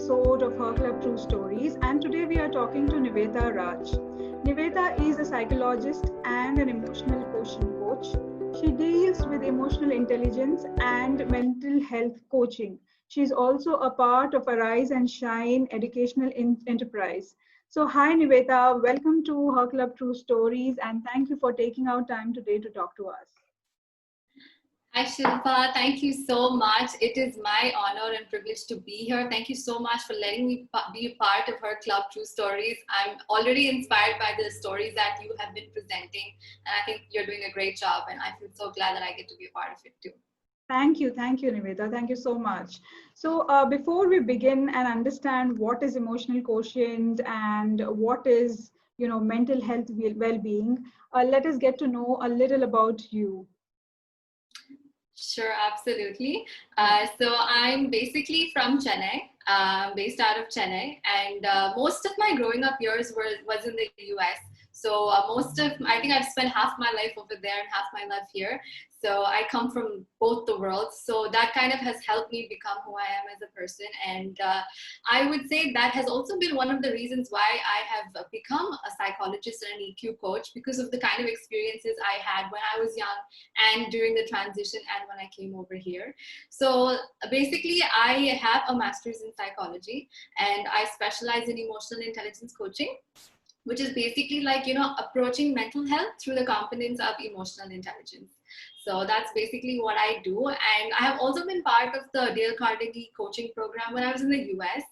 episode of Her Club True Stories, and today we are talking to Nivetha Raj. Nivetha is a psychologist and an emotional quotient coach. She deals with emotional intelligence and mental health coaching. She is also a part of a Rise and Shine educational enterprise. So, hi Nivetha, welcome to Her Club True Stories, and thank you for taking out time today to talk to us. Hi Shilpa, thank you so much. It is my honor and privilege to be here. Thank you so much for letting me be a part of Her Club True Stories. I'm already inspired by the stories that you have been presenting, and I think you're doing a great job, and I feel so glad that I get to be a part of it too. Thank you, Nivetha. Thank you so much. So, before we begin and understand what is emotional quotient and what is, mental health well-being, let us get to know a little about you. Sure, absolutely. So I'm basically from Chennai, based out of Chennai, and most of my growing up years was in the US. So I think I've spent half my life over there and half my life here. So I come from both the worlds. So that kind of has helped me become who I am as a person. And I would say that has also been one of the reasons why I have become a psychologist and an EQ coach, because of the kind of experiences I had when I was young and during the transition and when I came over here. So basically, I have a master's in psychology and I specialize in emotional intelligence coaching, which is basically like, approaching mental health through the components of emotional intelligence. So that's basically what I do. And I have also been part of the Dale Carnegie coaching program when I was in the US.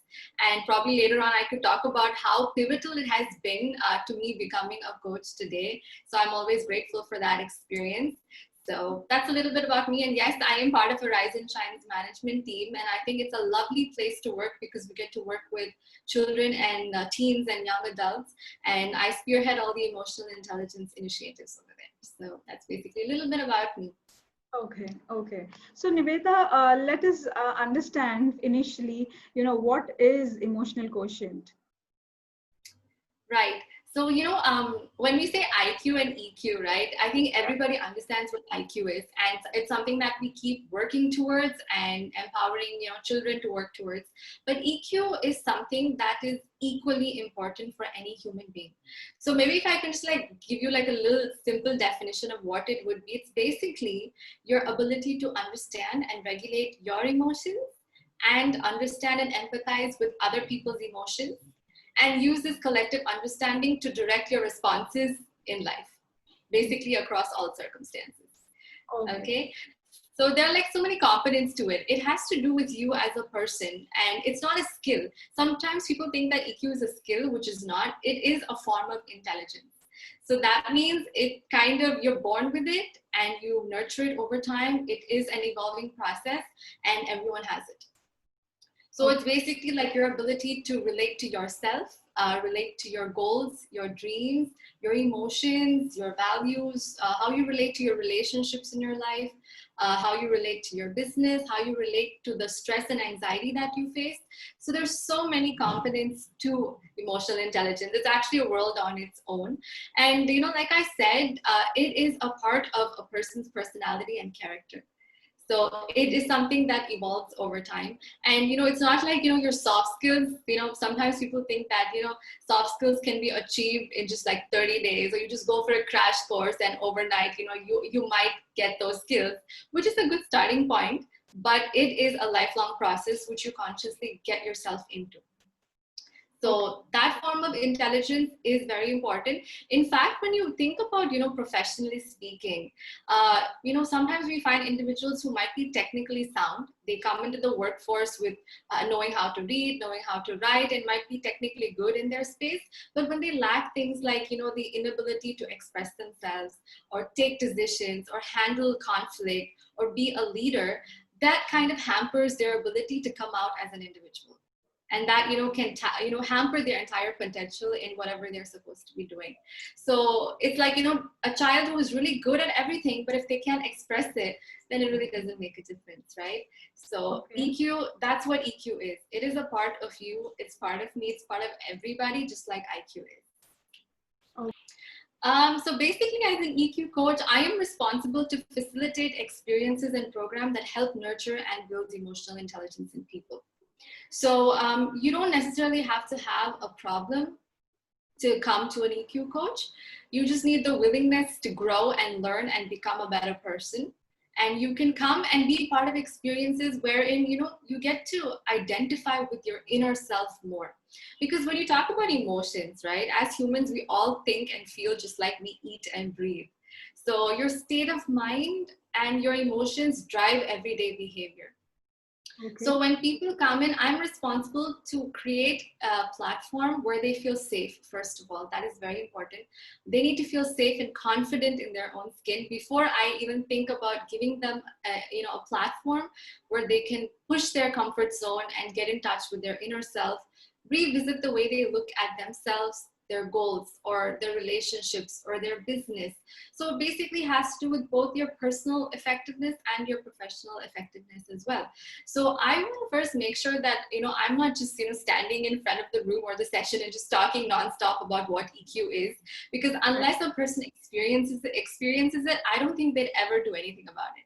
And probably later on, I could talk about how pivotal it has been to me becoming a coach today. So I'm always grateful for that experience. So that's a little bit about me. And yes, I am part of a Rise and Shine's management team. And I think it's a lovely place to work because we get to work with children and teens and young adults. And I spearhead all the emotional intelligence initiatives over there. So that's basically a little bit about me. Okay. So Nivetha, let us understand initially, what is emotional quotient? Right. So, when we say IQ and EQ, right, I think everybody understands what IQ is. And it's something that we keep working towards and empowering, children to work towards. But EQ is something that is equally important for any human being. So maybe if I can just give you a little simple definition of what it would be, it's basically your ability to understand and regulate your emotions and understand and empathize with other people's emotions, and use this collective understanding to direct your responses in life, basically across all circumstances. Okay? So there are so many components to it. It has to do with you as a person, and it's not a skill. Sometimes people think that EQ is a skill, which is not. It is a form of intelligence. So that means it you're born with it and you nurture it over time. It is an evolving process and everyone has it. So it's basically your ability to relate to yourself, relate to your goals, your dreams, your emotions, your values, how you relate to your relationships in your life, how you relate to your business, how you relate to the stress and anxiety that you face. So there's so many components to emotional intelligence. It's actually a world on its own. And, like I said, it is a part of a person's personality and character. So it is something that evolves over time. And, it's not your soft skills, sometimes people think that, soft skills can be achieved in just 30 days, or you just go for a crash course and overnight, you might get those skills, which is a good starting point, but it is a lifelong process which you consciously get yourself into. So that form of intelligence is very important. In fact, when you think about, professionally speaking, sometimes we find individuals who might be technically sound. They come into the workforce with knowing how to read, knowing how to write, and might be technically good in their space. But when they lack things like, the inability to express themselves or take decisions or handle conflict or be a leader, that kind of hampers their ability to come out as an individual. And that, can, hamper their entire potential in whatever they're supposed to be doing. So it's a child who is really good at everything, but if they can't express it, then it really doesn't make a difference, right? So EQ, that's what EQ is. It is a part of you. It's part of me. It's part of everybody, just like IQ is. So basically, as an EQ coach, I am responsible to facilitate experiences and programs that help nurture and build emotional intelligence in people. So you don't necessarily have to have a problem to come to an EQ coach. You just need the willingness to grow and learn and become a better person. And you can come and be part of experiences wherein, you get to identify with your inner self more. Because when you talk about emotions, right, as humans, we all think and feel just like we eat and breathe. So your state of mind and your emotions drive everyday behavior. Okay. So when people come in, I'm responsible to create a platform where they feel safe. First of all, that is very important. They need to feel safe and confident in their own skin before I even think about giving them a platform where they can push their comfort zone and get in touch with their inner self, revisit the way they look at themselves, their goals or their relationships or their business. So it basically has to do with both your personal effectiveness and your professional effectiveness as well. So I want to first make sure that, I'm not just, standing in front of the room or the session and just talking nonstop about what EQ is, because unless a person experiences it, I don't think they'd ever do anything about it.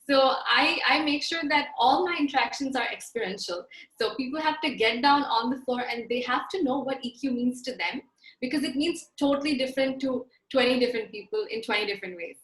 So I make sure that all my interactions are experiential. So people have to get down on the floor and they have to know what EQ means to them, because it means totally different to 20 different people in 20 different ways.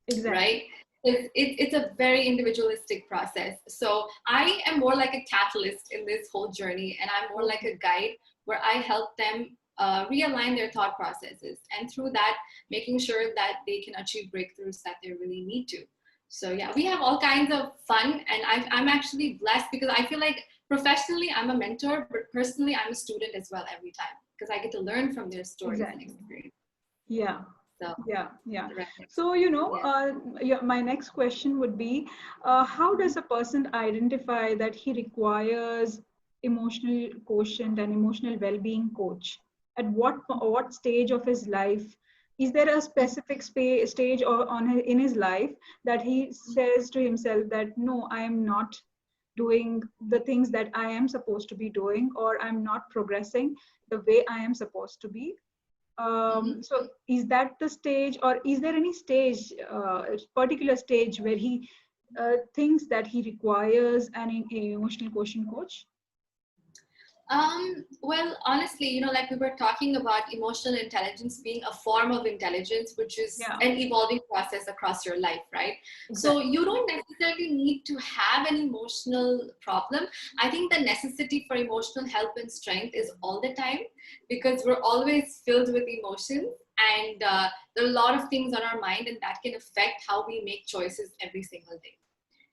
Exactly. Right? It's a very individualistic process. So I am more like a catalyst in this whole journey, and I'm more like a guide where I help them realign their thought processes, and through that, making sure that they can achieve breakthroughs that they really need to. So yeah, we have all kinds of fun, and I'm actually blessed because I feel like professionally I'm a mentor, but personally I'm a student as well every time, because I get to learn from their stories and experience. Yeah. So, yeah. right. So, my next question would be, how does a person identify that he requires emotional quotient and emotional well-being coach? At what stage of his life? Is there a specific stage or in his life that he says to himself that, no, I am not doing the things that I am supposed to be doing, or I'm not progressing the way I am supposed to be? So is that the stage, or is there any stage, particular stage where he thinks that he requires an emotional quotient coach? Well, honestly, like we were talking about emotional intelligence being a form of intelligence, which is an evolving process across your life, right? Exactly. So you don't necessarily need to have an emotional problem. I think the necessity for emotional health and strength is all the time, because we're always filled with emotions, and there are a lot of things on our mind, and that can affect how we make choices every single day.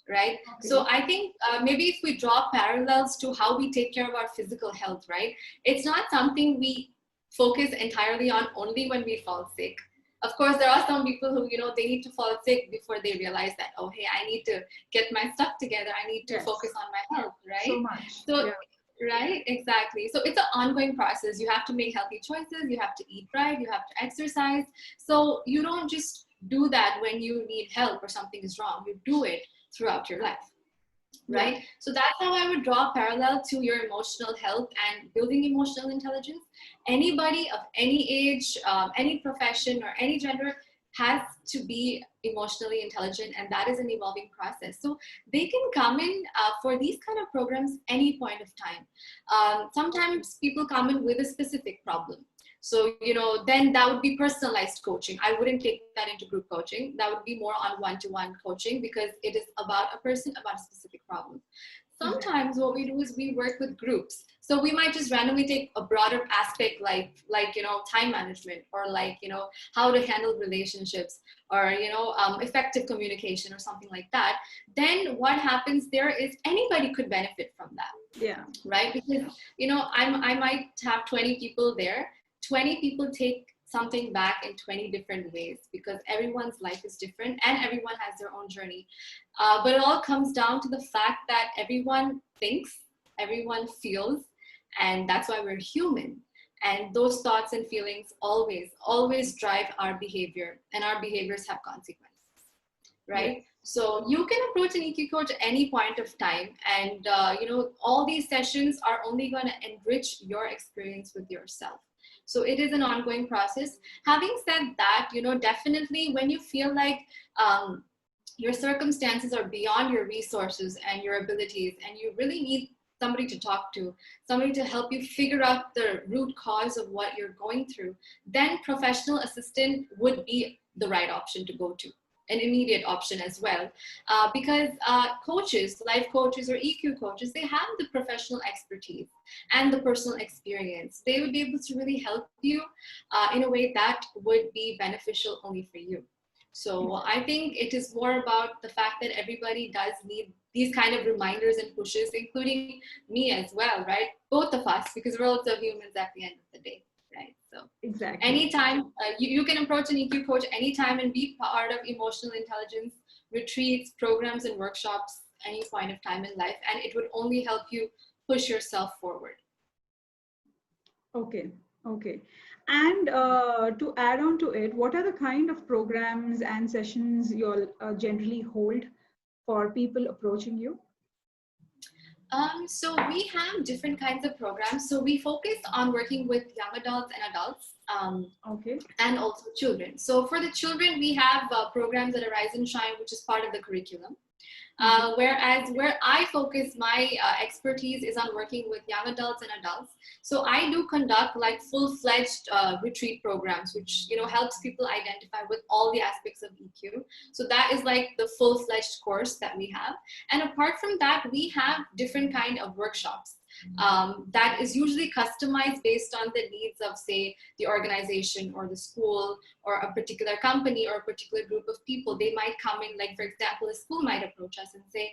Right? Okay. So I think maybe if we draw parallels to how we take care of our physical health, right? It's not something we focus entirely on only when we fall sick. Of course, there are some people who, they need to fall sick before they realize that, oh, hey, I need to get my stuff together. I need to focus on my health, right? So much. So, right, exactly. So it's an ongoing process. You have to make healthy choices. You have to eat right. You have to exercise. So you don't just do that when you need help or something is wrong. You do it throughout your life, right? Yeah. So that's how I would draw a parallel to your emotional health and building emotional intelligence. Anybody of any age, any profession, or any gender has to be emotionally intelligent, and that is an evolving process. So they can come in for these kind of programs any point of time. Sometimes people come in with a specific problem. So, then that would be personalized coaching. I wouldn't take that into group coaching. That would be more on one-to-one coaching, because it is about a person, about a specific problem. Sometimes what we do is we work with groups. So we might just randomly take a broader aspect like time management, or how to handle relationships, or effective communication or something like that. Then what happens there is anybody could benefit from that. Yeah. Right? Because I might have 20 people there. 20 people take something back in 20 different ways, because everyone's life is different and everyone has their own journey. But it all comes down to the fact that everyone thinks, everyone feels, and that's why we're human. And those thoughts and feelings always drive our behavior, and our behaviors have consequences, right? Yeah. So you can approach an EQ coach at any point of time, and all these sessions are only going to enrich your experience with yourself. So it is an ongoing process. Having said that, definitely when you feel like your circumstances are beyond your resources and your abilities, and you really need somebody to talk to, somebody to help you figure out the root cause of what you're going through, then professional assistant would be the right option to go to, an immediate option as well. Because coaches, life coaches or EQ coaches, they have the professional expertise and the personal experience. They would be able to really help you in a way that would be beneficial only for you. So I think it is more about the fact that everybody does need these kind of reminders and pushes, including me as well, right? Both of us, because we're also humans at the end of the day, right? So Exactly. anytime you can approach an EQ coach anytime and be part of emotional intelligence retreats, programs, and workshops any point of time in life, and it would only help you push yourself forward. Okay, okay. And to add on to it, what are the kind of programs and sessions you'll generally hold for people approaching you? So we have different kinds of programs. So we focus on working with young adults and adults, Okay. and also children. So for the children, we have programs that Arise and Shine, which is part of the curriculum. Whereas where I focus my expertise is on working with young adults and adults. So I do conduct like full-fledged retreat programs, which helps people identify with all the aspects of EQ. So that is like the full-fledged course that we have. And apart from that, we have different kind of workshops. That is usually customized based on the needs of, say, the organization or the school or a particular company or a particular group of people. They might come in, like, for example, a school might approach us and say,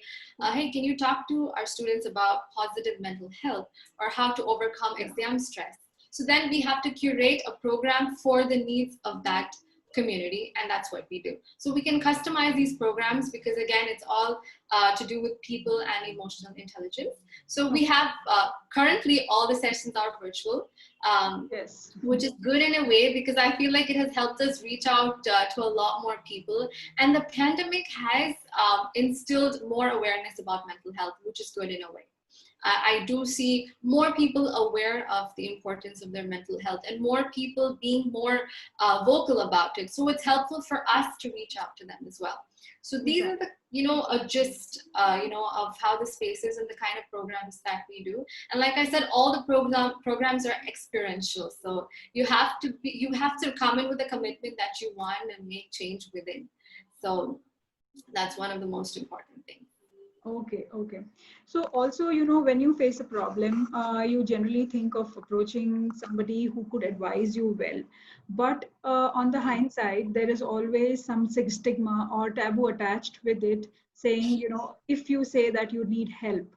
hey, can you talk to our students about positive mental health or how to overcome exam stress? So then we have to curate a program for the needs of that community, and that's what we do. So we can customize these programs because, again, it's all to do with people and emotional intelligence. So we have currently all the sessions are virtual, Yes. which is good in a way because I feel like it has helped us reach out to a lot more people. And the pandemic has instilled more awareness about mental health, which is good in a way. I do see more people aware of the importance of their mental health and more people being more vocal about it. So it's helpful for us to reach out to them as well. So these are the, a gist, of how the space is and the kind of programs that we do. And like I said, all the programs are experiential. So you have to come in with a commitment that you want and make change within. So that's one of the most important things. Okay, okay. So also, when you face a problem, you generally think of approaching somebody who could advise you well. But on the hindsight, there is always some stigma or taboo attached with it, saying, if you say that you need help,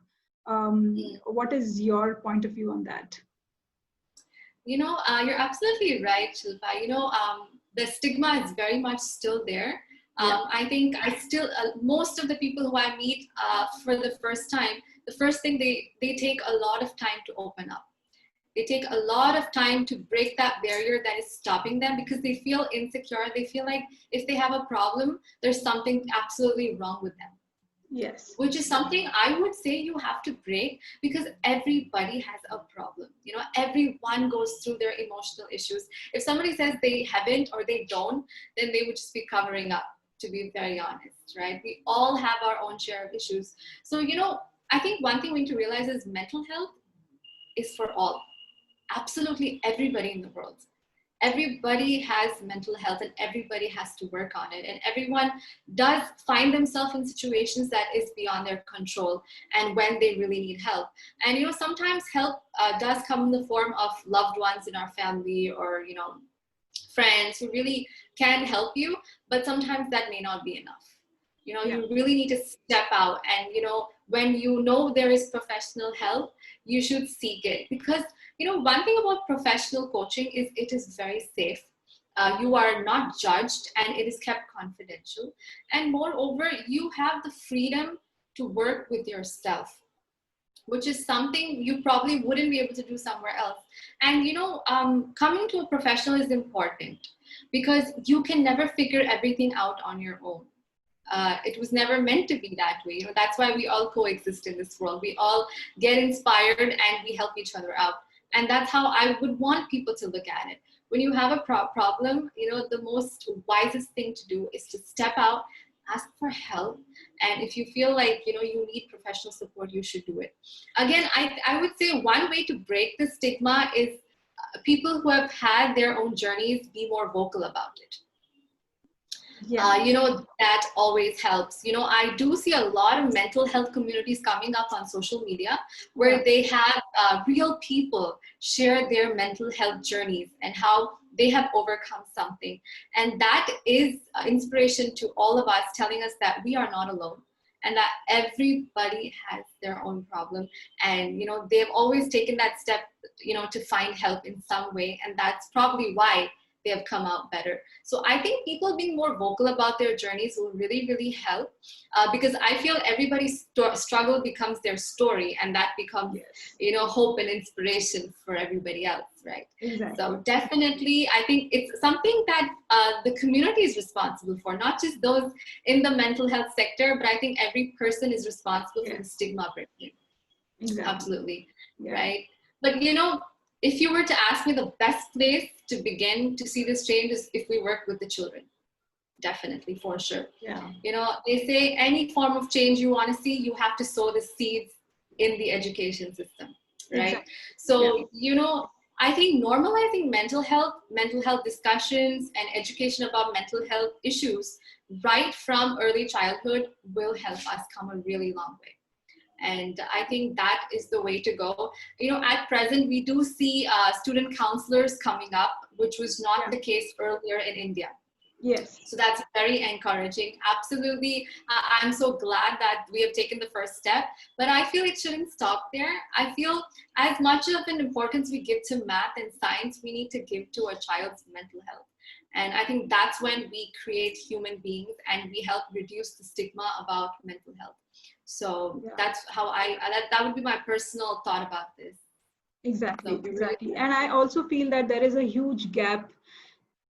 what is your point of view on that? You're absolutely right, Shilpa. The stigma is very much still there. I think most of the people who I meet for the first time, the first thing they take a lot of time to open up. They take a lot of time to break that barrier that is stopping them because they feel insecure. They feel like if they have a problem, there's something absolutely wrong with them. Yes. Which is something I would say you have to break because everybody has a problem. Everyone goes through their emotional issues. If somebody says they haven't or they don't, then they would just be covering up, to be very honest, right? We all have our own share of issues. So, I think one thing we need to realize is mental health is for all, absolutely everybody in the world. Everybody has mental health and everybody has to work on it, and everyone does find themselves in situations that is beyond their control and when they really need help. And sometimes help does come in the form of loved ones in our family or friends who really can help you, but sometimes that may not be enough. You really need to step out, and when there is professional help, you should seek it, because one thing about professional coaching is it is very safe. You are not judged and it is kept confidential, and moreover you have the freedom to work with yourself, which is something you probably wouldn't be able to do somewhere else. And coming to a professional is important because you can never figure everything out on your own. It was never meant to be that way. That's why we all coexist in this world. We all get inspired and we help each other out. And that's how I would want people to look at it. When you have a problem, the most wisest thing to do is to step out, ask for help. And if you feel like, you need professional support, you should do it. Again, I would say one way to break the stigma is people who have had their own journeys be more vocal about it. That always helps. I do see a lot of mental health communities coming up on social media where they have real people share their mental health journeys and how they have overcome something. And that is inspiration to all of us, telling us that we are not alone and that everybody has their own problem. And, they've always taken that step, to find help in some way. And that's probably why they have come out better. So I think people being more vocal about their journeys will really, really help, because I feel everybody's struggle becomes their story, and that becomes, hope and inspiration for everybody else, right? Exactly. So definitely, I think it's something that the community is responsible for, not just those in the mental health sector, but I think every person is responsible for the stigma breaking. Exactly. Absolutely, right? But if you were to ask me, the best place to begin to see this change is if we work with the children. Definitely, for sure. They say any form of change you want to see, you have to sow the seeds in the education system, right? Exactly. So, I think normalizing mental health discussions and education about mental health issues right from early childhood will help us come a really long way. And I think that is the way to go. At present, we do see student counselors coming up, which was not the case earlier in India. Yes. So that's very encouraging. Absolutely. I'm so glad that we have taken the first step, but I feel it shouldn't stop there. I feel as much of an importance we give to math and science, we need to give to a child's mental health. And I think that's when we create human beings and we help reduce the stigma about mental health. So that's how that would be my personal thought about this. Exactly, exactly. And I also feel that there is a huge gap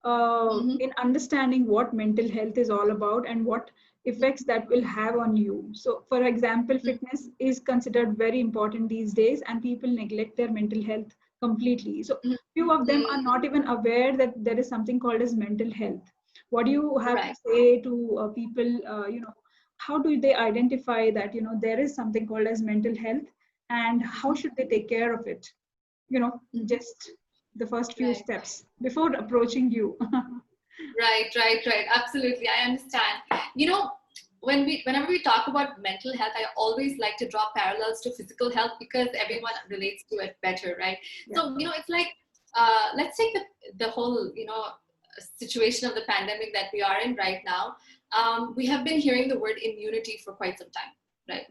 in understanding what mental health is all about and what effects that will have on you. So, for example, fitness is considered very important these days, and people neglect their mental health completely. So, few of them are not even aware that there is something called as mental health. What do you have to say to people? How do they identify that there is something called as mental health, and how should they take care of it? Just the first few steps before approaching you. Right. Absolutely. I understand. Whenever we talk about mental health, I always like to draw parallels to physical health because everyone relates to it better, right? So, it's like, let's take the whole, situation of the pandemic that we are in right now. We have been hearing the word immunity for quite some time, right?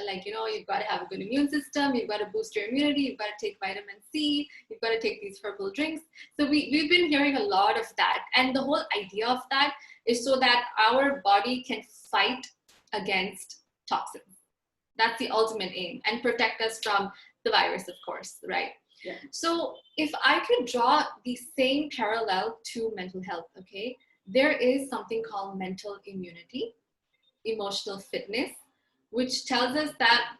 Like, you've got to have a good immune system, you've got to boost your immunity, you've got to take vitamin C, you've got to take these herbal drinks. So we've been hearing a lot of that. And the whole idea of that is so that our body can fight against toxins. That's the ultimate aim, and protect us from the virus, of course, right? So if I could draw the same parallel to mental health, okay, there is something called mental immunity, emotional fitness, which tells us that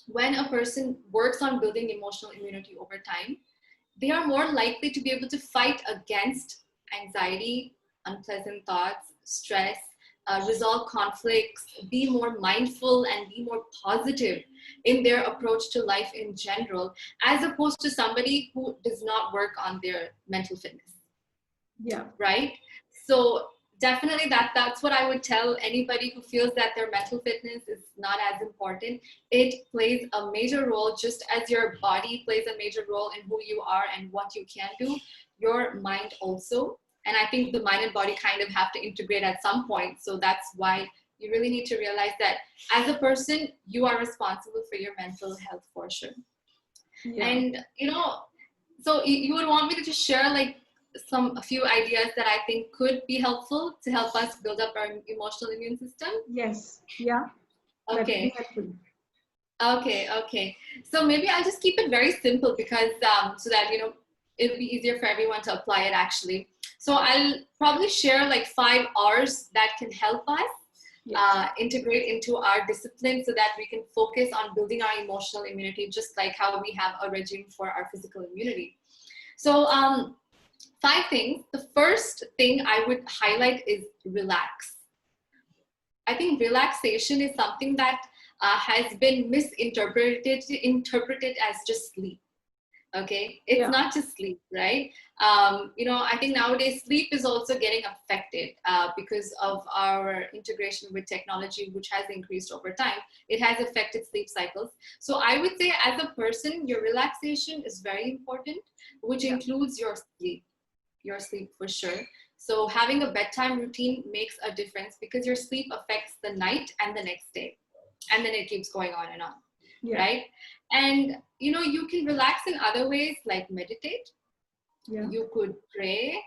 when a person works on building emotional immunity over time, they are more likely to be able to fight against anxiety, unpleasant thoughts, stress, resolve conflicts, be more mindful, and be more positive in their approach to life in general, as opposed to somebody who does not work on their mental fitness. Right? So definitely that's what I would tell anybody who feels that their mental fitness is not as important. It plays a major role, just as your body plays a major role in who you are and what you can do, your mind also. And I think the mind and body kind of have to integrate at some point. So that's why you really need to realize that as a person, you are responsible for your mental health for sure. And so you would want me to just share like a few ideas that I think could be helpful to help us build up our emotional immune system? Yes. Yeah. Okay. Okay. So maybe I'll just keep it very simple because so that it'll be easier for everyone to apply it actually. So I'll probably share like 5 R's that can help us integrate into our discipline so that we can focus on building our emotional immunity, just like how we have a regime for our physical immunity. So 5 things. The first thing I would highlight is relax. I think relaxation is something that has been interpreted as just sleep. Okay, it's not just sleep, right? I think nowadays sleep is also getting affected because of our integration with technology, which has increased over time. It has affected sleep cycles. So I would say, as a person, your relaxation is very important, which includes your sleep for sure. So having a bedtime routine makes a difference, because your sleep affects the night and the next day, and then it keeps going on and on. Right? And you can relax in other ways, like meditate. You could pray.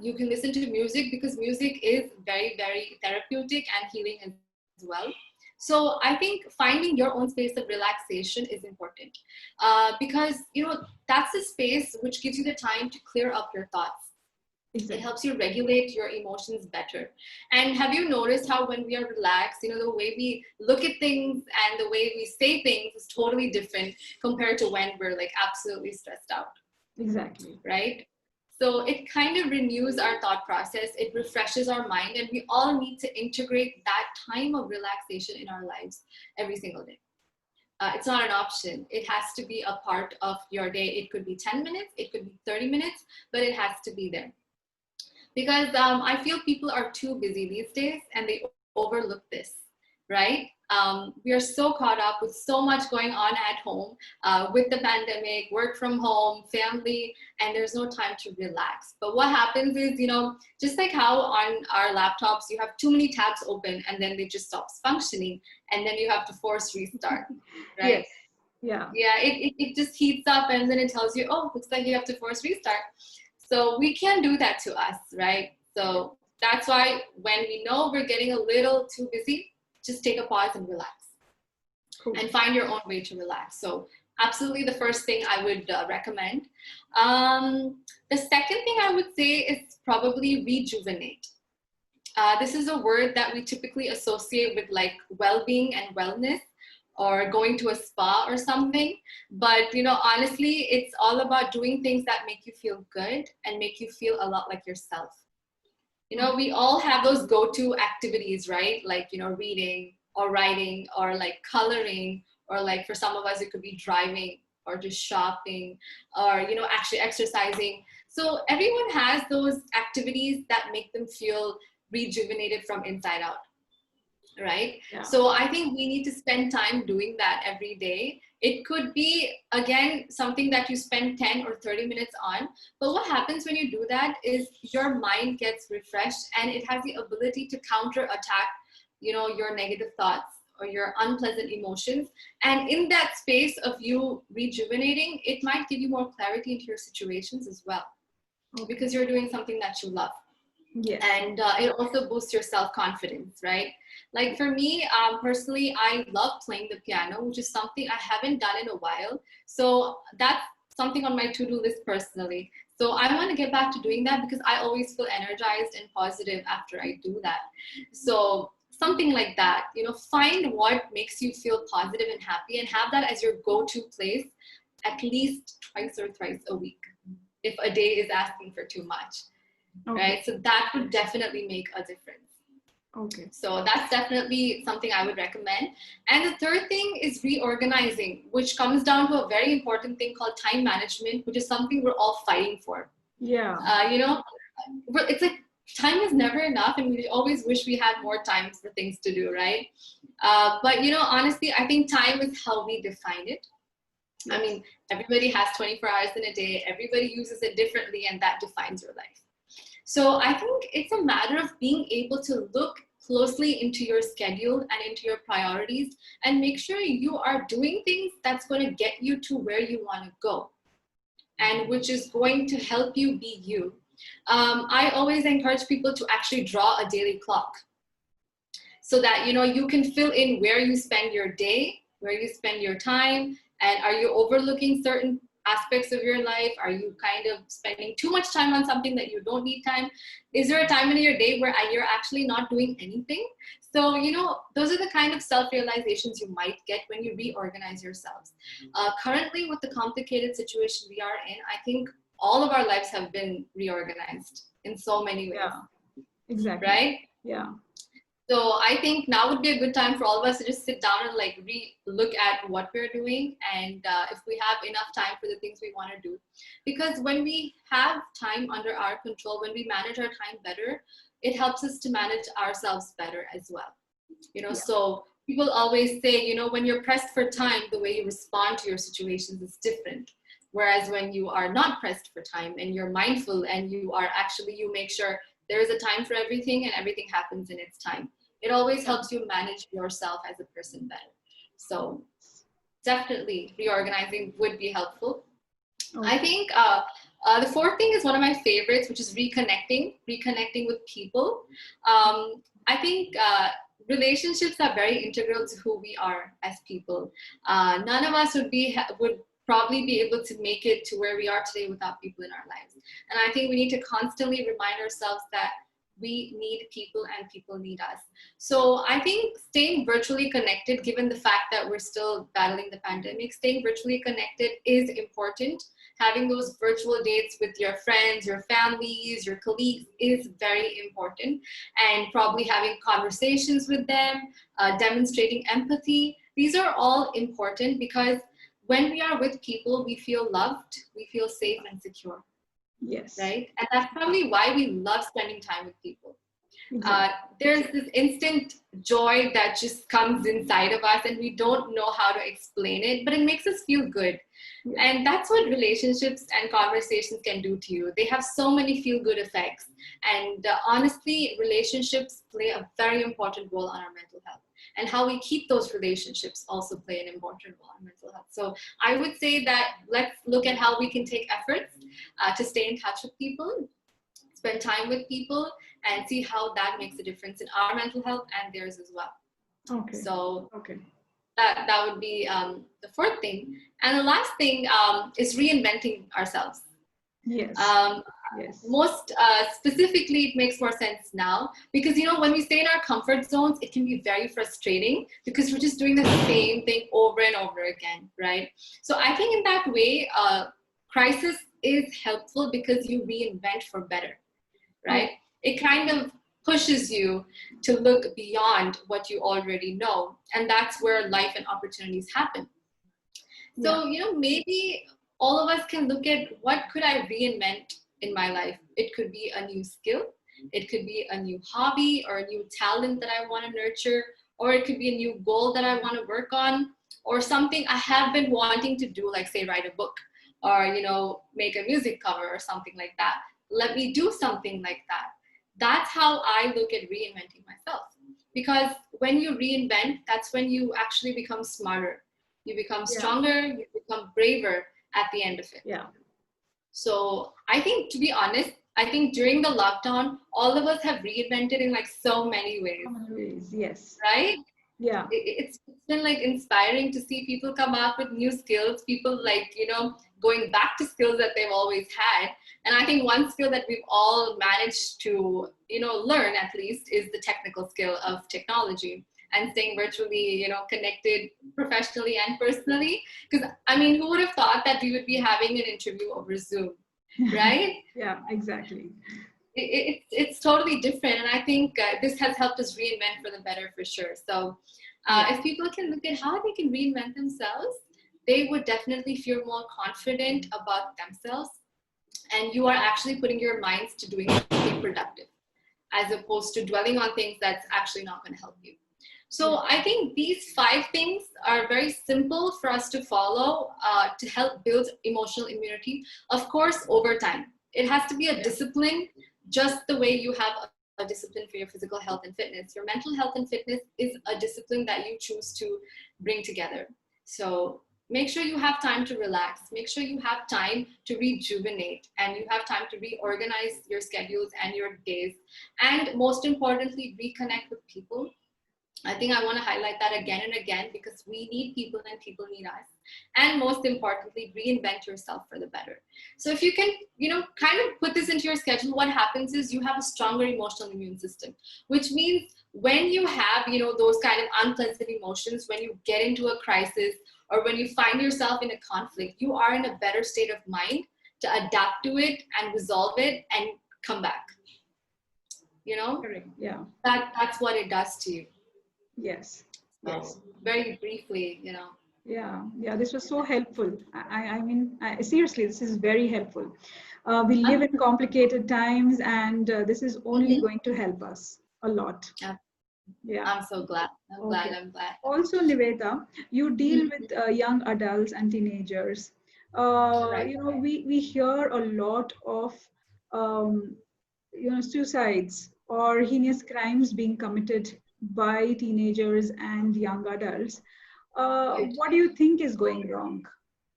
You can listen to music, because music is very, very therapeutic and healing as well. So I think finding your own space of relaxation is important, because that's the space which gives you the time to clear up your thoughts. Exactly. It helps you regulate your emotions better. And have you noticed how when we are relaxed, the way we look at things and the way we say things is totally different compared to when we're like absolutely stressed out. Exactly. Right? So it kind of renews our thought process. It refreshes our mind, and we all need to integrate that time of relaxation in our lives every single day. It's not an option. It has to be a part of your day. It could be 10 minutes, it could be 30 minutes, but it has to be there. Because I feel people are too busy these days, and they overlook this, right? We are so caught up with so much going on at home, with the pandemic, work from home, family, and there's no time to relax. But what happens is, just like how on our laptops, you have too many tabs open and then they just stops functioning, and then you have to force restart, right? Yes. Yeah, it just heats up, and then it tells you, oh, looks like you have to force restart. So we can't do that to us, right? So that's why when we know we're getting a little too busy, just take a pause and relax. Cool. And find your own way to relax. So absolutely the first thing I would recommend. The second thing I would say is probably rejuvenate. This is a word that we typically associate with like well-being and wellness, or going to a spa or something. But honestly, it's all about doing things that make you feel good and make you feel a lot like yourself. We all have those go-to activities, right? Like reading or writing or like coloring, or like for some of us it could be driving or just shopping, or actually exercising. So everyone has those activities that make them feel rejuvenated from inside out. Right? Yeah. So I think we need to spend time doing that every day. It could be, again, something that you spend 10 or 30 minutes on. But what happens when you do that is your mind gets refreshed, and it has the ability to counterattack, your negative thoughts or your unpleasant emotions. And in that space of you rejuvenating, it might give you more clarity into your situations as well, because you're doing something that you love. Yeah. And it also boosts your self-confidence, right? Like for me, personally, I love playing the piano, which is something I haven't done in a while. So that's something on my to-do list personally. So I want to get back to doing that, because I always feel energized and positive after I do that. So something like that, find what makes you feel positive and happy, and have that as your go-to place at least twice or thrice a week, if a day is asking for too much. Okay. Right? So that would definitely make a difference. Okay. So that's definitely something I would recommend. And the third thing is reorganizing, which comes down to a very important thing called time management, which is something we're all fighting for. Yeah. It's like time is never enough, and we always wish we had more time for things to do, right? But honestly, I think time is how we define it. Yes. I mean, everybody has 24 hours in a day. Everybody uses it differently, and that defines your life. So I think it's a matter of being able to look closely into your schedule and into your priorities, and make sure you are doing things that's going to get you to where you want to go, and which is going to help you be you. I always encourage people to actually draw a daily clock, so that you can fill in where you spend your day, where you spend your time, and are you overlooking certain aspects of your life? Are you kind of spending too much time on something that you don't need time? Is there a time in your day where you're actually not doing anything? So, those are the kind of self-realizations you might get when you reorganize yourselves. Currently, with the complicated situation we are in, I think all of our lives have been reorganized in so many ways. Yeah, exactly. Right? Yeah. So I think now would be a good time for all of us to just sit down and like look at what we're doing, and if we have enough time for the things we want to do. Because when we have time under our control, when we manage our time better, it helps us to manage ourselves better as well. Yeah. So people always say, when you're pressed for time, the way you respond to your situations is different. Whereas when you are not pressed for time and you're mindful and you make sure there is a time for everything and everything happens in its time. It always helps you manage yourself as a person better. So definitely reorganizing would be helpful. Okay. I think the fourth thing is one of my favorites, which is reconnecting with people. I think relationships are very integral to who we are as people. None of us would probably be able to make it to where we are today without people in our lives. And I think we need to constantly remind ourselves that we need people and people need us. So I think staying virtually connected, given the fact that we're still battling the pandemic, staying virtually connected is important. Having those virtual dates with your friends, your families, your colleagues is very important. And probably having conversations with them, demonstrating empathy. These are all important because when we are with people, we feel loved, we feel safe and secure. Yes. Right? And that's probably why we love spending time with people. Exactly. There's this instant joy that just comes inside of us and we don't know how to explain it, but it makes us feel good. Yeah. And that's what relationships and conversations can do to you. They have so many feel-good effects. And honestly, relationships play a very important role on our mental health. And how we keep those relationships also play an important role on mental health. So I would say that let's look at how we can take efforts to stay in touch with people, spend time with people, and see how that makes a difference in our mental health and theirs as well. Okay. So okay. That would be the fourth thing. And the last thing is reinventing ourselves. Yes. Yes. Most specifically, it makes more sense now because, when we stay in our comfort zones, it can be very frustrating because we're just doing the same thing over and over again, right? So I think in that way, crisis is helpful because you reinvent for better, right? It kind of pushes you to look beyond what you already know. And that's where life and opportunities happen. So, maybe all of us can look at what could I reinvent in my life. It could be a new skill. It could be a new hobby or a new talent that I want to nurture, or it could be a new goal that I want to work on, or something I have been wanting to do, like say write a book or, make a music cover or something like that. Let me do something like that. That's how I look at reinventing myself. Because when you reinvent, that's when you actually become smarter. You become stronger, you become braver at the end of it. Yeah. So I think, to be honest, I think during the lockdown, all of us have reinvented in like so many ways. So many ways, yes. Right? Yeah. It's been like inspiring to see people come up with new skills, people like, going back to skills that they've always had. And I think one skill that we've all managed to, learn at least is the technical skill of technology and staying virtually, connected professionally and personally. Because, who would have thought that we would be having an interview over Zoom, right? Yeah, exactly. It's totally different. And I think this has helped us reinvent for the better for sure. So if people can look at how they can reinvent themselves, they would definitely feel more confident about themselves. And you are actually putting your minds to doing something productive, as opposed to dwelling on things that's actually not going to help you. So I think these 5 things are very simple for us to follow to help build emotional immunity. Of course, over time. It has to be a discipline, just the way you have a discipline for your physical health and fitness. Your mental health and fitness is a discipline that you choose to bring together. So make sure you have time to relax. Make sure you have time to rejuvenate, and you have time to reorganize your schedules and your days. And most importantly, reconnect with people. I think I want to highlight that again and again because we need people and people need us. And most importantly, reinvent yourself for the better. So if you can, kind of put this into your schedule, what happens is you have a stronger emotional immune system, which means when you have, those kind of unpleasant emotions, when you get into a crisis or when you find yourself in a conflict, you are in a better state of mind to adapt to it and resolve it and come back. you know, Correct. Yeah. that's what it does to you. Yes. Yes. So very briefly, you know. Yeah, yeah, this was so helpful. I mean, seriously, this is very helpful. We live in complicated times, and this is only Mhm. going to help us a lot. Yeah, Yeah. I'm so glad. I'm glad. Okay. I'm glad. Also, Nivetha, you deal Mhm. with young adults and teenagers. Right. We hear a lot of um, suicides or heinous crimes being committed by teenagers and young adults. Right. What do you think is going wrong?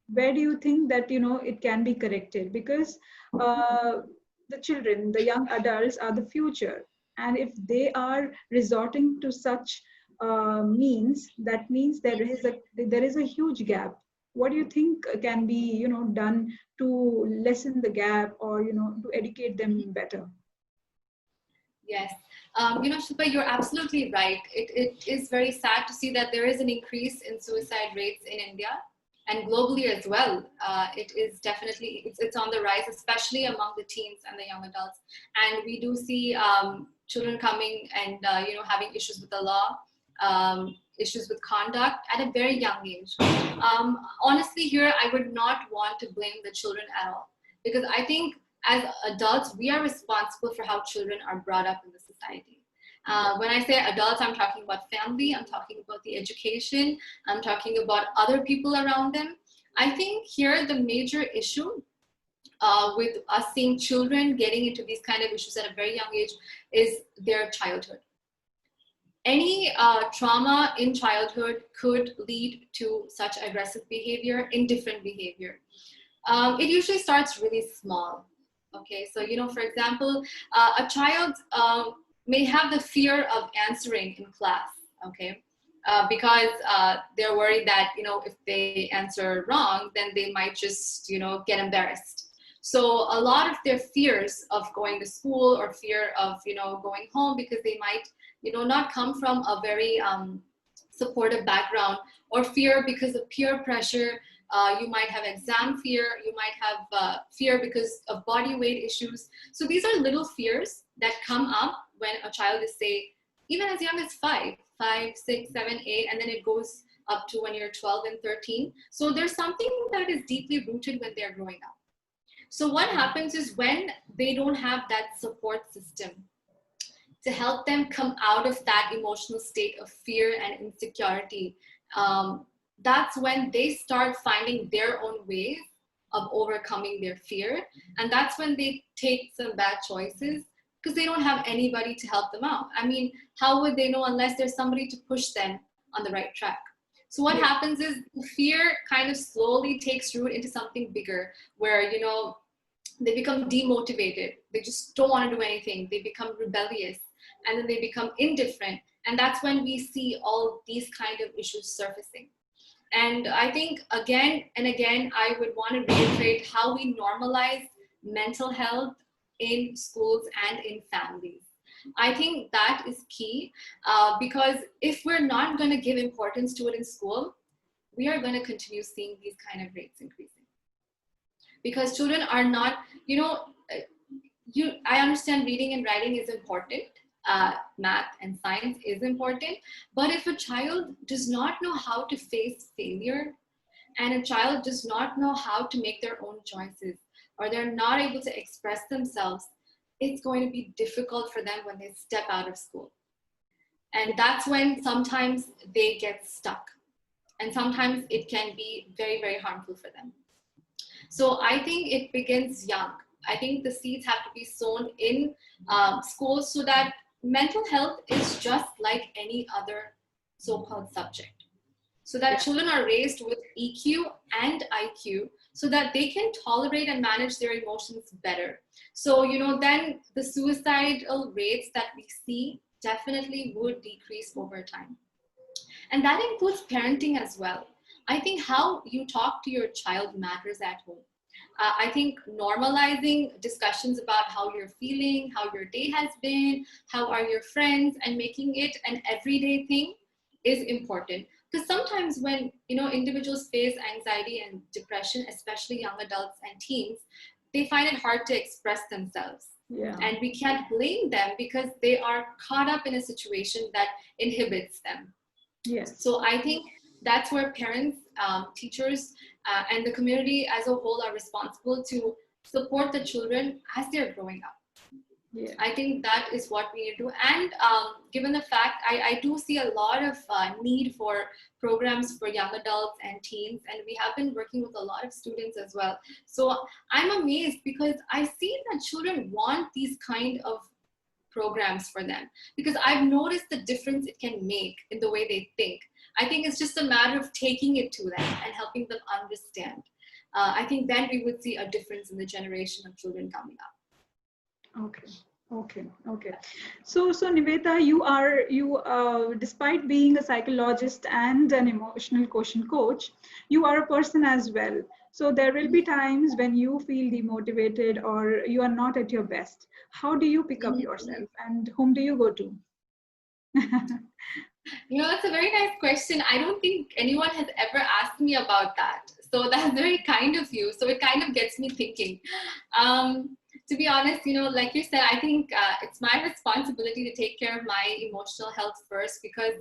Where do you think that it can be corrected? Because uh, the children, the young adults, are the future, and if they are resorting to such means, that means there is a huge gap. What do you think can be done to lessen the gap, or to educate them better? Yes. Shilpa, you're absolutely right. It is very sad to see that there is an increase in suicide rates in India and globally as well. It is definitely, it's on the rise, especially among the teens and the young adults. And we do see children coming and, having issues with the law, issues with conduct at a very young age. Honestly, here, I would not want to blame the children at all, because I think as adults, we are responsible for how children are brought up in the society. When I say adults, I'm talking about family, I'm talking about the education, I'm talking about other people around them. I think here the major issue with us seeing children getting into these kind of issues at a very young age is their childhood. Any trauma in childhood could lead to such aggressive behavior, indifferent behavior. It usually starts really small. Okay, so for example, a child may have the fear of answering in class. Okay, because they're worried that if they answer wrong, then they might just get embarrassed. So a lot of their fears of going to school, or fear of going home, because they might not come from a very supportive background, or fear because of peer pressure. You might have exam fear, you might have fear because of body weight issues. So these are little fears that come up when a child is, say, even as young as 5, 6, 7, 8, and then it goes up to when you're 12 and 13. So there's something that is deeply rooted when they're growing up. So what happens is, when they don't have that support system to help them come out of that emotional state of fear and insecurity, that's when they start finding their own ways of overcoming their fear. And that's when they take some bad choices, because they don't have anybody to help them out. I mean, how would they know unless there's somebody to push them on the right track? So what Yeah. happens is, fear kind of slowly takes root into something bigger, where they become demotivated, they just don't want to do anything, they become rebellious, and then they become indifferent. And that's when we see all these kind of issues surfacing. And I think again and again, I would want to reiterate how we normalize mental health in schools and in families. I think that is key, because if we're not going to give importance to it in school, we are going to continue seeing these kind of rates increasing, because children are not, I understand reading and writing is important, math and science is important, but if a child does not know how to face failure, and a child does not know how to make their own choices, or they're not able to express themselves, it's going to be difficult for them when they step out of school. And that's when sometimes they get stuck, and sometimes it can be very, very harmful for them. So I think it begins young. I think the seeds have to be sown in schools, so that mental health is just like any other so-called subject. So that Yeah. children are raised with EQ and IQ, so that they can tolerate and manage their emotions better. So, then the suicidal rates that we see definitely would decrease over time. And that includes parenting as well. I think how you talk to your child matters at home. I think normalizing discussions about how you're feeling, how your day has been, how are your friends, and making it an everyday thing is important. Because sometimes when individuals face anxiety and depression, especially young adults and teens, they find it hard to express themselves. Yeah. And we can't blame them because they are caught up in a situation that inhibits them. Yes. So I think that's where parents, teachers, and the community as a whole are responsible to support the children as they're growing up. Yeah. I think that is what we need to do. And given the fact, I do see a lot of need for programs for young adults and teens, and we have been working with a lot of students as well. So I'm amazed because I see that children want these kind of programs for them, because I've noticed the difference it can make in the way they think. I think it's just a matter of taking it to them and helping them understand. I think then we would see a difference in the generation of children coming up. Okay. Okay. Okay. So Nivetha, despite being a psychologist and an emotional quotient coach, you are a person as well. So there will be times when you feel demotivated or you are not at your best. How do you pick up yourself, and whom do you go to? That's a very nice question. I don't think anyone has ever asked me about that. So that's very kind of you. So it kind of gets me thinking. To be honest, like you said, I think it's my responsibility to take care of my emotional health first, because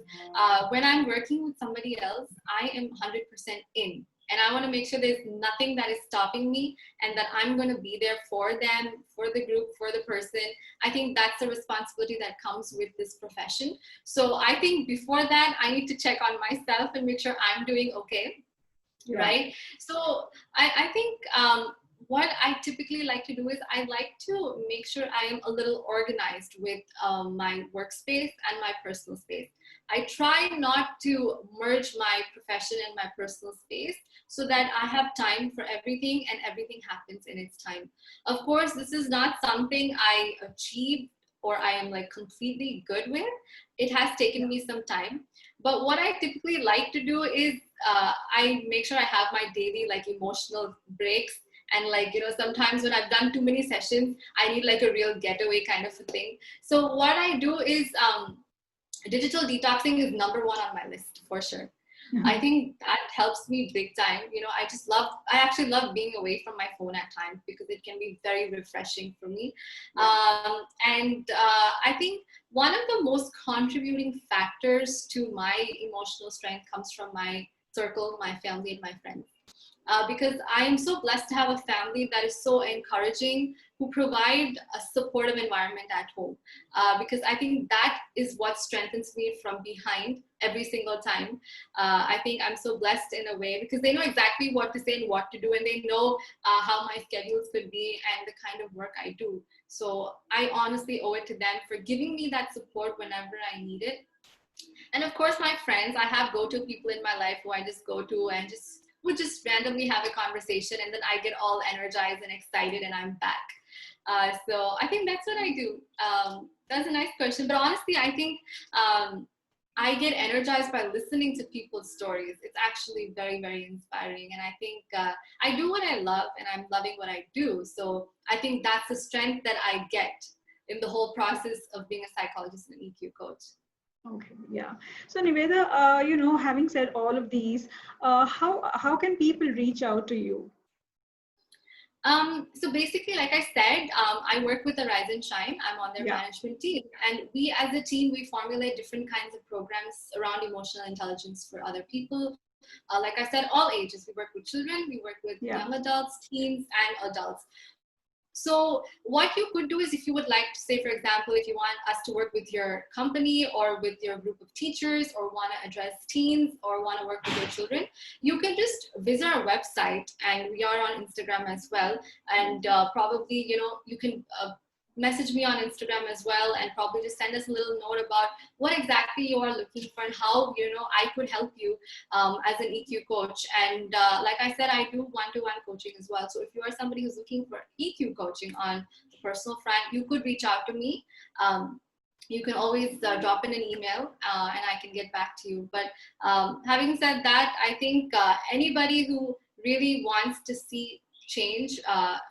when I'm working with somebody else, I am 100% in. And I want to make sure there's nothing that is stopping me, and that I'm going to be there for them, for the group, for the person. I think that's a responsibility that comes with this profession. So I think before that, I need to check on myself and make sure I'm doing okay. Yeah. Right? So I think what I typically like to do is I like to make sure I am a little organized with my workspace and my personal space. I try not to merge my profession and my personal space, so that I have time for everything and everything happens in its time. Of course, this is not something I achieve or I am like completely good with. It has taken me some time. But what I typically like to do is I make sure I have my daily like emotional breaks. And like, sometimes when I've done too many sessions, I need like a real getaway kind of a thing. So what I do is digital detoxing is number one on my list for sure. Mm-hmm. I think that helps me big time. I actually love being away from my phone at times, because it can be very refreshing for me. I think one of the most contributing factors to my emotional strength comes from my circle, my family, and my friends. Because I am so blessed to have a family that is so encouraging, who provide a supportive environment at home. Because I think that is what strengthens me from behind every single time. I think I'm so blessed in a way, because they know exactly what to say and what to do, and they know how my schedules could be and the kind of work I do. So I honestly owe it to them for giving me that support whenever I need it. And of course, my friends, I have go-to people in my life who I just go to and would just randomly have a conversation, and then I get all energized and excited and I'm back. So I think that's what I do. That's a nice question, but honestly, I think I get energized by listening to people's stories. It's actually very, very inspiring. And I think I do what I love, and I'm loving what I do. So I think that's the strength that I get in the whole process of being a psychologist and an EQ coach. Okay, yeah. So Nivetha, having said all of these, how can people reach out to you? So basically, like I said, I work with the Rise and Shine. I'm on their management team, and we as a team, we formulate different kinds of programs around emotional intelligence for other people. Like I said, all ages. We work with children, we work with young adults, teens, and adults. So what you could do is, if you would like to say, for example, if you want us to work with your company or with your group of teachers, or want to address teens, or want to work with your children, you can just visit our website, and we are on Instagram as well. And probably, you can message me on Instagram as well, and probably just send us a little note about what exactly you are looking for and how I could help you as an EQ coach. And like I said, I do one-to-one coaching as well. So if you are somebody who's looking for EQ coaching on the personal front, you could reach out to me. You can always drop in an email and I can get back to you. But having said that, I think anybody who really wants to see change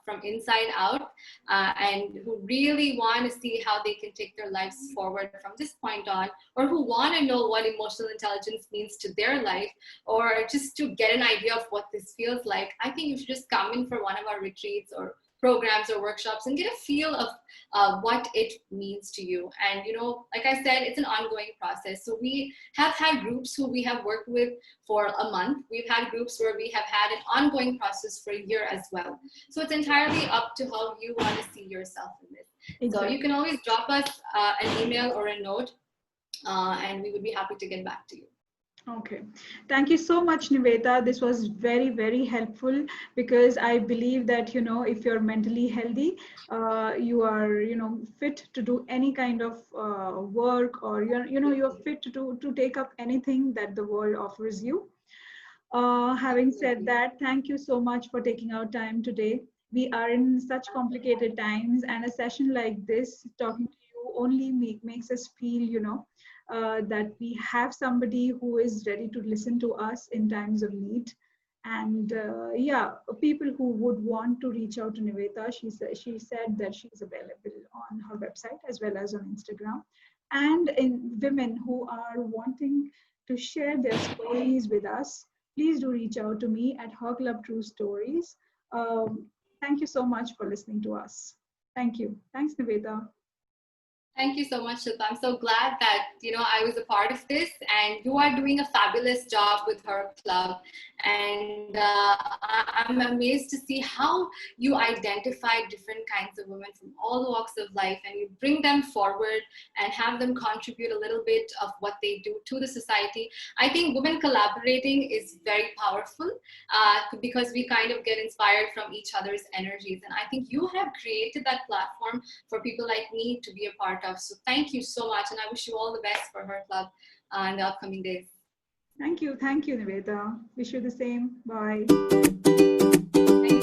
from inside out and who really want to see how they can take their lives forward from this point on, or who want to know what emotional intelligence means to their life, or just to get an idea of what this feels like, I think you should just come in for one of our retreats or programs or workshops and get a feel of what it means to you. And, like I said, it's an ongoing process. So we have had groups who we have worked with for a month. We've had groups where we have had an ongoing process for a year as well. So it's entirely up to how you want to see yourself in this. Exactly. So you can always drop us an email or a note, and we would be happy to get back to you. Okay. Thank you so much, Nivetha. This was very, very helpful because I believe that, if you're mentally healthy, you are, fit to do any kind of work, or you're fit to take up anything that the world offers you. Having said Absolutely. that, thank you so much for taking our time today. We are in such complicated times, and a session like this, talking to you, only makes us feel, that we have somebody who is ready to listen to us in times of need. And yeah, people who would want to reach out to Nivetha, she said that she's available on her website as well as on Instagram. And in women who are wanting to share their stories with us, please do reach out to me at Her Club True Stories. Thank you so much for listening to us. Thank you. Thanks, Nivetha. Thank you so much, Shilpa. I'm so glad that I was a part of this, and you are doing a fabulous job with Her Club. And I'm amazed to see how you identify different kinds of women from all walks of life, and you bring them forward and have them contribute a little bit of what they do to the society. I think women collaborating is very powerful because we kind of get inspired from each other's energies. And I think you have created that platform for people like me to be a part of. So thank you so much. And I wish you all the best for Her Club in the upcoming days. Thank you. Thank you, Nivetha. Wish you the same. Bye. Thank